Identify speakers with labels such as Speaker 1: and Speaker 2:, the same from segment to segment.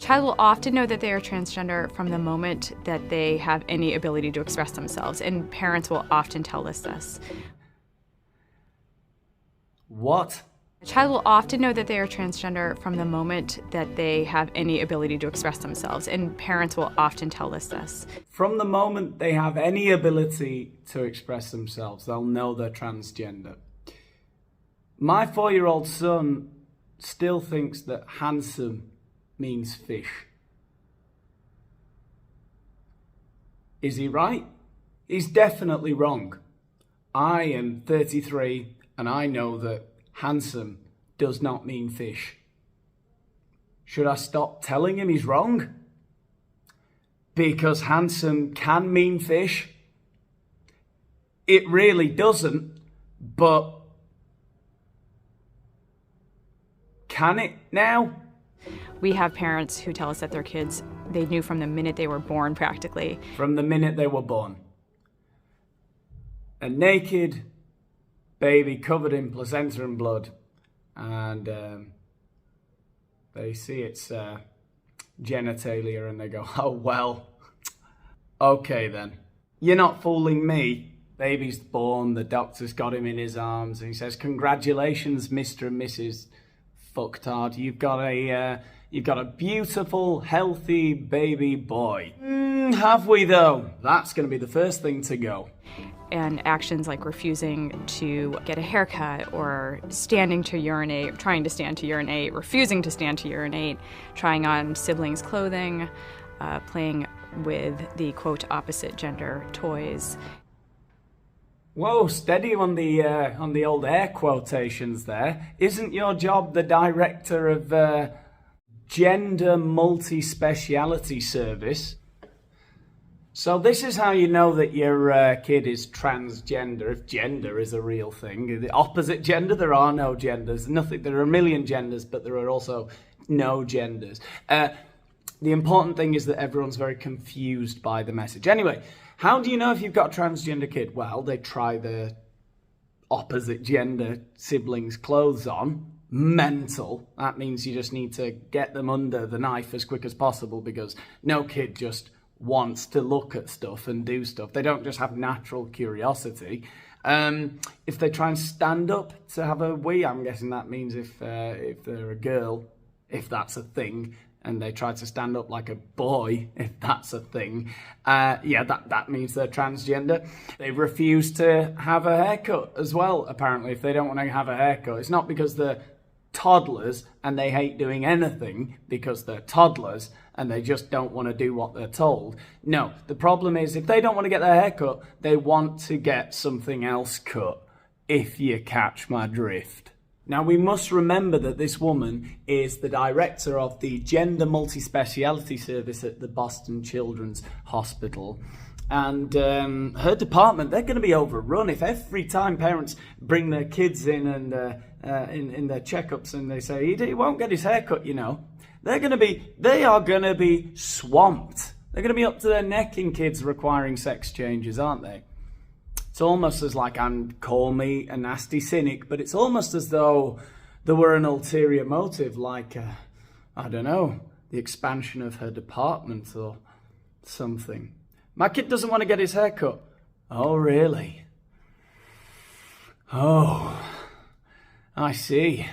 Speaker 1: Child will often know that they are transgender from the moment that they have any ability to express themselves, and parents will often tell us this.
Speaker 2: What?
Speaker 1: A child will often know that they are transgender from the moment that they have any ability to express themselves, and parents will often tell us this.
Speaker 2: From the moment they have any ability to express themselves, they'll know they're transgender. My 4-year-old son still thinks that handsome means fish. Is he right? He's definitely wrong. I am 33 and I know that handsome does not mean fish. Should I stop telling him he's wrong? Because handsome can mean fish. It really doesn't, but can it now?
Speaker 1: We have parents who tell us that their kids, they knew from the minute they were born practically.
Speaker 2: From the minute they were born. A naked baby covered in placenta and blood, and they see its genitalia and they go, oh well, okay then. You're not fooling me. Baby's born, the doctor's got him in his arms and he says, congratulations Mr. and Mrs. Fucktard, you've got a beautiful, healthy baby boy. Have we though? That's going to be the first thing to go.
Speaker 1: And actions like refusing to get a haircut or standing to urinate, trying to stand to urinate, refusing to stand to urinate, trying on siblings' clothing, playing with the quote opposite gender toys.
Speaker 2: Whoa, steady on the old air quotations there. Isn't your job the director of gender multi-speciality service? So this is how you know that your kid is transgender, if gender is a real thing. The opposite gender, there are no genders. There are a million genders, but there are also no genders. The important thing is that everyone's very confused by the message. Anyway, how do you know if you've got a transgender kid? Well, they try the opposite gender siblings' clothes on. Mental. That means you just need to get them under the knife as quick as possible, because no kid just wants to look at stuff and do stuff. They don't just have natural curiosity. If they try and stand up to have a wee, I'm guessing that means if they're a girl, if that's a thing, and they try to stand up like a boy, if that's a thing, yeah, that means they're transgender. They refuse to have a haircut as well, apparently, if they don't want to have a haircut. It's not because they're toddlers and they hate doing anything because they're toddlers and they just don't want to do what they're told. No, the problem is if they don't want to get their hair cut, they want to get something else cut, if you catch my drift. Now, we must remember that this woman is the director of the Gender Multi-Speciality Service at the Boston Children's Hospital. And her department, they're going to be overrun if every time parents bring their kids in and in their checkups and they say, he won't get his hair cut, you know. They are going to be swamped. They're going to be up to their neck in kids requiring sex changes, aren't they? It's almost as like, call me a nasty cynic, but it's almost as though there were an ulterior motive, like, I don't know, the expansion of her department or something. My kid doesn't want to get his hair cut. Oh, really? Oh, I see.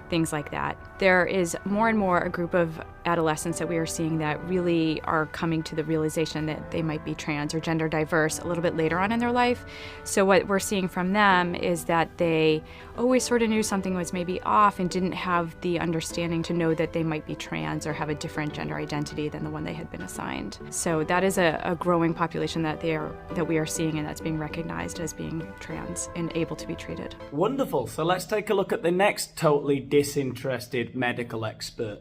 Speaker 1: Things like that. There is more and more a group of adolescents that we are seeing that really are coming to the realization that they might be trans or gender diverse a little bit later on in their life. So what we're seeing from them is that they always sort of knew something was maybe off and didn't have the understanding to know that they might be trans or have a different gender identity than the one they had been assigned. So that is a growing population that we are seeing, and that's being recognized as being trans and able to be treated.
Speaker 2: Wonderful. So let's take a look at the next totally disinterested medical expert.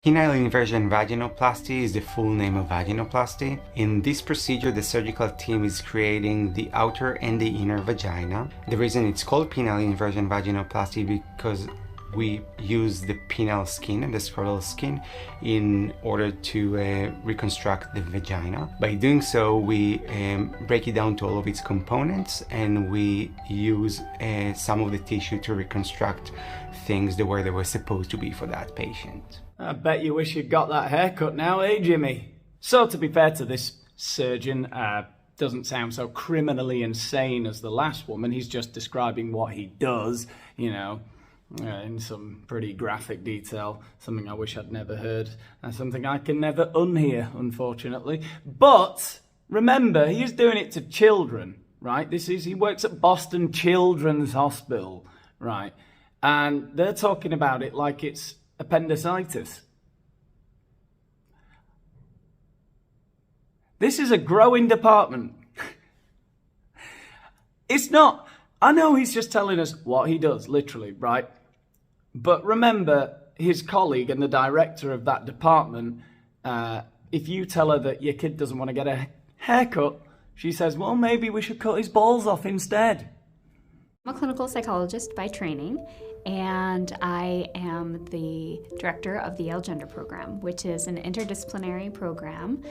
Speaker 3: Penile inversion vaginoplasty is the full name of vaginoplasty. In this procedure, the surgical team is creating the outer and the inner vagina. The reason it's called penile inversion vaginoplasty because we use the penile skin and the scrotal skin in order to reconstruct the vagina. By doing so, we break it down to all of its components, and we use some of the tissue to reconstruct things the way they were supposed to be for that patient.
Speaker 2: I bet you wish you'd got that haircut now, eh, Jimmy? So, to be fair to this surgeon, doesn't sound so criminally insane as the last woman. He's just describing what he does, you know, in some pretty graphic detail. Something I wish I'd never heard, and something I can never unhear, unfortunately. But remember, he's doing it to children, right? He works at Boston Children's Hospital, right? And they're talking about it like it's appendicitis. This is a growing department. It's not. I know he's just telling us what he does, literally, right? But remember, his colleague and the director of that department, if you tell her that your kid doesn't want to get a haircut, she says, well, maybe we should cut his balls off instead.
Speaker 4: I'm a clinical psychologist by training, and I am the director of the Yale Gender Program, which is an interdisciplinary program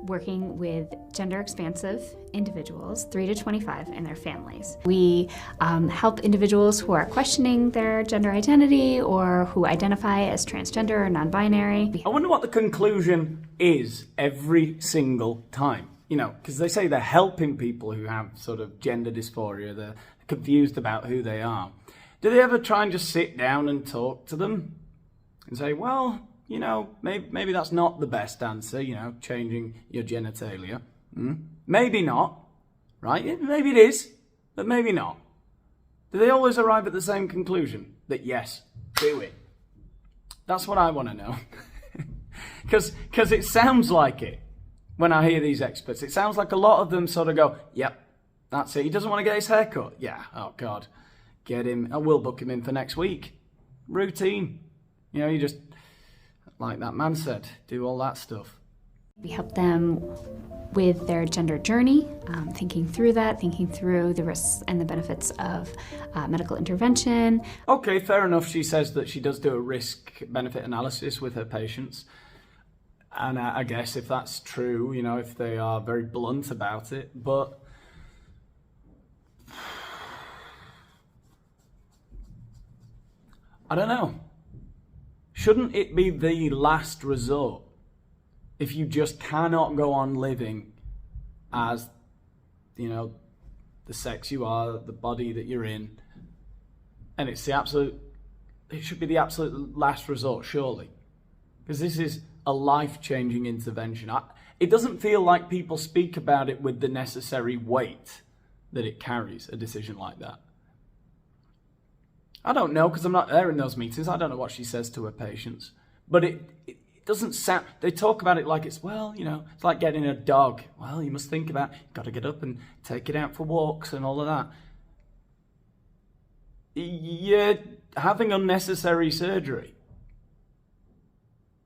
Speaker 4: working with gender-expansive individuals, 3 to 25, and their families. We help individuals who are questioning their gender identity or who identify as transgender or non-binary.
Speaker 2: I wonder what the conclusion is every single time. You know, because they say they're helping people who have sort of gender dysphoria, they're confused about who they are. Do they ever try and just sit down and talk to them and say, well, you know, maybe that's not the best answer, you know, changing your genitalia. Maybe not, right? Maybe it is, but maybe not. Do they always arrive at the same conclusion? That yes, do it. That's what I want to know. Because it sounds like it when I hear these experts. It sounds like a lot of them sort of go, yep, that's it. He doesn't want to get his hair cut. Yeah, oh God, get him. I will book him in for next week. Routine. You know, you just, like that man said, do all that stuff.
Speaker 4: We help them with their gender journey, thinking through the risks and the benefits of medical intervention.
Speaker 2: Okay, fair enough. She says that she does do a risk-benefit analysis with her patients. And I guess if that's true, you know, if they are very blunt about it, but I don't know. Shouldn't it be the last resort if you just cannot go on living as, you know, the sex you are, the body that you're in, and it should be the absolute last resort, surely, because this is a life-changing intervention. It doesn't feel like people speak about it with the necessary weight that it carries, a decision like that. I don't know, because I'm not there in those meetings. I don't know what she says to her patients. But it doesn't sound, they talk about it like it's, well, you know, it's like getting a dog. Well, you must think about, you've got to get up and take it out for walks and all of that. You're having unnecessary surgery.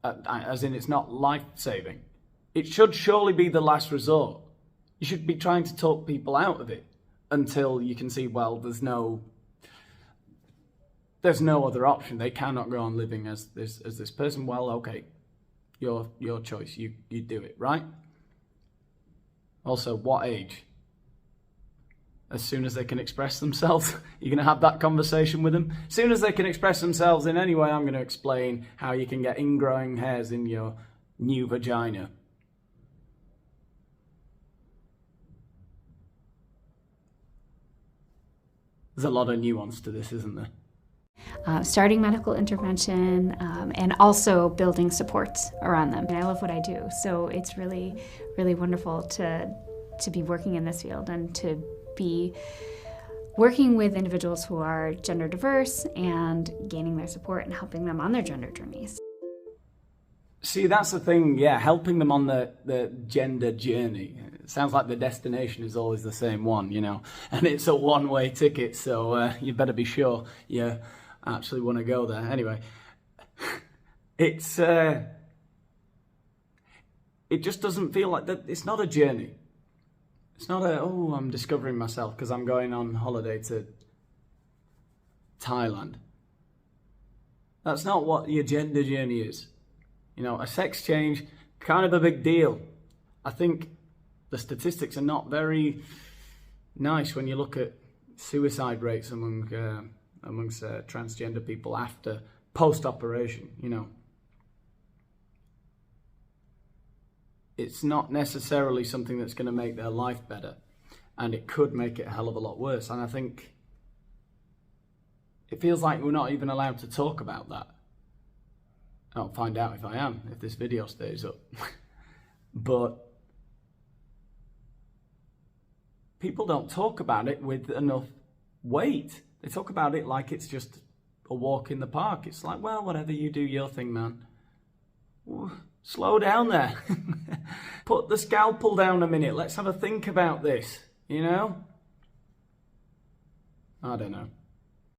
Speaker 2: As in, it's not life-saving. It should surely be the last resort. You should be trying to talk people out of it until you can see, well, there's no other option. They cannot go on living as this person. Well, okay, your choice. You do it, right? Also, what age? As soon as they can express themselves, you're going to have that conversation with them. As soon as they can express themselves in any way, I'm going to explain how you can get ingrowing hairs in your new vagina. There's a lot of nuance to this, isn't there?
Speaker 4: Starting medical intervention and also building supports around them. And I love what I do, so it's really, really wonderful to be working in this field and to be working with individuals who are gender diverse and gaining their support and helping them on their gender journeys.
Speaker 2: See, that's the thing, yeah, helping them on the gender journey. It sounds like the destination is always the same one, you know, and it's a one-way ticket, so you better be sure you actually want to go there. Anyway, it just doesn't feel like that. It's not a journey. It's not I'm discovering myself because I'm going on holiday to Thailand. That's not what your gender journey is. You know, a sex change, kind of a big deal. I think the statistics are not very nice when you look at suicide rates amongst transgender people after post-operation, you know. it's not necessarily something that's going to make their life better, and it could make it a hell of a lot worse. And I think it feels like we're not even allowed to talk about that. I'll find out if I am, if this video stays up. But people don't talk about it with enough weight. They talk about it like it's just a walk in the park. It's like, well, whatever, you do your thing, man. Ooh, slow down there. Put the scalpel down a minute. Let's have a think about this, you know? I don't know.